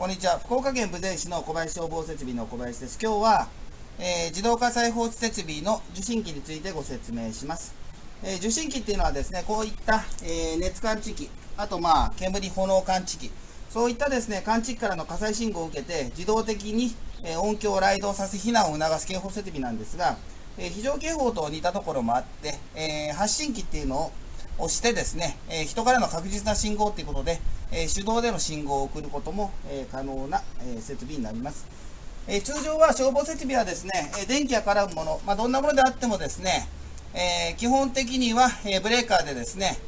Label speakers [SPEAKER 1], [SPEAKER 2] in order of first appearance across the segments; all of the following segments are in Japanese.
[SPEAKER 1] こんにちは。福岡県豊前市の小林消防設備の小林です。今日は、自動火災報知設備の受信機についてご説明します。受信機っていうのはですね、こういった、熱感知器、あと煙炎感知器、そういったですね、感知器からの火災信号を受けて自動的に、音響を雷動させ避難を促す警報設備なんですが、非常警報と似たところもあって、発信機っていうのを押してですね、人からの確実な信号ということで、手動での信号を送ることも、可能な、設備になります。通常は消防設備はですね、電気が絡むもの、どんなものであってもですね、基本的には、ブレーカーでですね、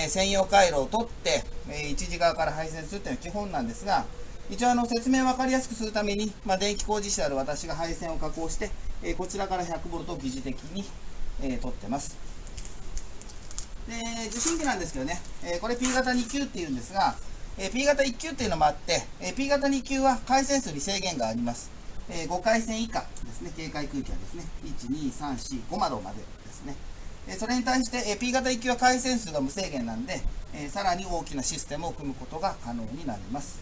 [SPEAKER 1] 専用回路を取って、一時側から配線するというのが基本なんですが、一応説明を分かりやすくするために、電気工事士である私が配線を加工して、こちらから 100V を疑似的に、取ってます。で、受信機なんですけどね、これ P 型2級っていうんですが、P 型1級っていうのもあって、P 型2級は回線数に制限があります。5回線以下ですね、警戒区域はですね、1、2、3、4、5窓までですね。それに対して、P 型1級は回線数が無制限なんで、さらに大きなシステムを組むことが可能になります。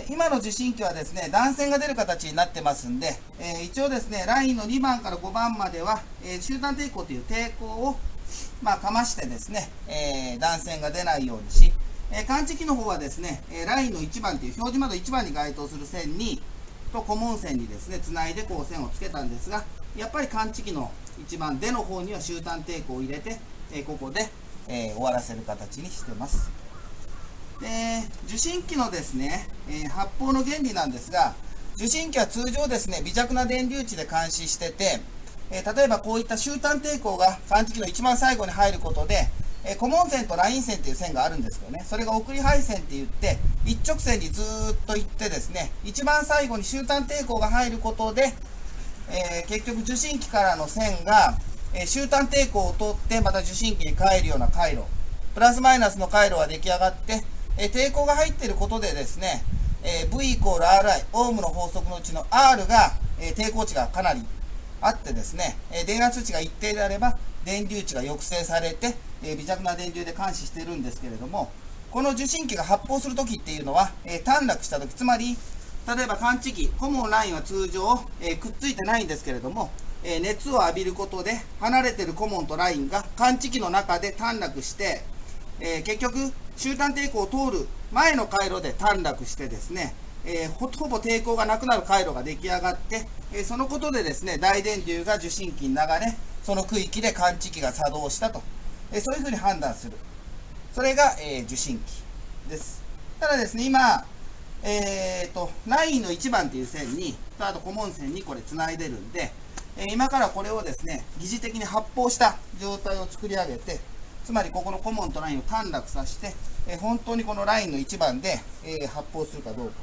[SPEAKER 1] 今の受信機はですね、断線が出る形になってますんで、一応ですね、ラインの2番から5番までは、集団抵抗という抵抗をかましてですね、断線が出ないようにし、感知器の方はですね、ラインの1番という表示窓1番に該当する線にとコモン線にですね、つないでこう線をつけたんですが、やっぱり感知器の1番での方には集団抵抗を入れて、ここで、終わらせる形にしてます。で、受信機のですね、発砲の原理なんですが、受信機は通常ですね、微弱な電流値で監視してて、例えばこういった集団抵抗が感知器の一番最後に入ることで、コモン線とライン線っていう線があるんですけどね、それが送り配線って言って、一直線にずーっと行ってですね、一番最後に集団抵抗が入ることで、結局受信機からの線が、集団抵抗を通ってまた受信機に帰るような回路、プラスマイナスの回路が出来上がって、抵抗が入っていることでですね、V イコール RI、オームの法則のうちの R が、抵抗値がかなりあってですね、電圧値が一定であれば電流値が抑制されて、微弱な電流で監視しているんですけれども、この受信機が発砲するときっていうのは、短絡したとき、つまり例えば感知器、コモンラインは通常、くっついてないんですけれども、熱を浴びることで離れているコモンとラインが感知器の中で短絡して、結局集団抵抗を通る前の回路で短絡してですね、ほぼ抵抗がなくなる回路が出来上がって、そのことでですね、大電流が受信機に流れ、その区域で感知器が作動したと、そういうふうに判断する。それが、受信機です。ただですね、今、ラインの1番という線に、あとコモン線にこれつないでるんで、今からこれをですね、疑似的に発砲した状態を作り上げて、つまりここのコモンとラインを短絡させて、本当にこのラインの1番で、発砲するかどうか、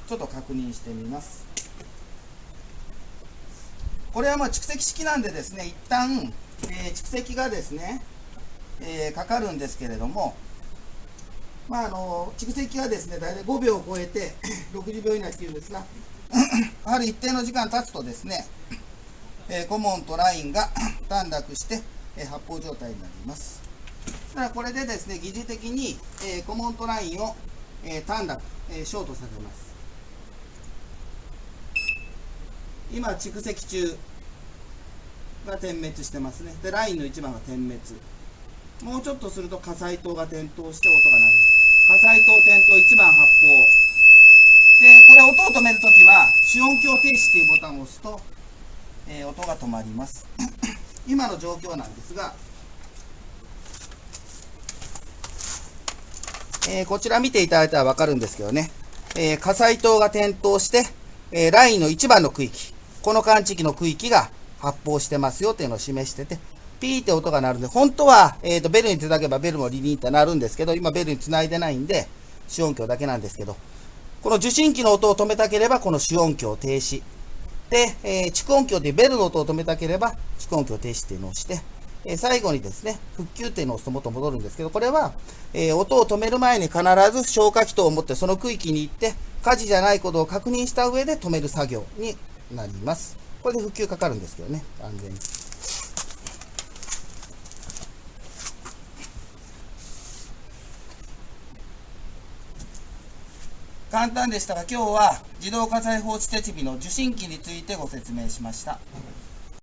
[SPEAKER 1] ちょっと確認してみます。これは蓄積式なんでですね、一旦、蓄積がですね、かかるんですけれども、蓄積がですね、大体5秒を超えて60秒以内っていうんですが、やはり一定の時間経つとですね、コモンとラインが短絡して、発砲状態になります。だからこれでですね、疑似的に、コモンとラインを、短絡、ショートさせます。今、蓄積中が点滅してますね。で、ラインの1番が点滅。もうちょっとすると火災灯が点灯して音が鳴る。火災灯点灯1番発砲。で、これ音を止めるときは、主音響停止っていうボタンを押すと、音が止まります。今の状況なんですが、こちら見ていただいたらわかるんですけどね、火災灯が点灯して、ラインの1番の区域、この感知器の区域が発砲してますよというのを示してて、ピーって音が鳴るんで、本当は、ベルに叩けばベルもリリンって鳴るんですけど、今ベルに繋いでないんで、主音響だけなんですけど、この受信機の音を止めたければ、この主音響停止。で、蓄音響でベルの音を止めたければ、蓄音響停止っていうのをして、最後にですね、復旧っていうのを押すと元戻るんですけど、これは、音を止める前に必ず消火器等を持ってその区域に行って、火事じゃないことを確認した上で止める作業になります。これで復旧かかるんですけどね、安全に。簡単でしたが、今日は自動火災報知設備の受信機についてご説明しました。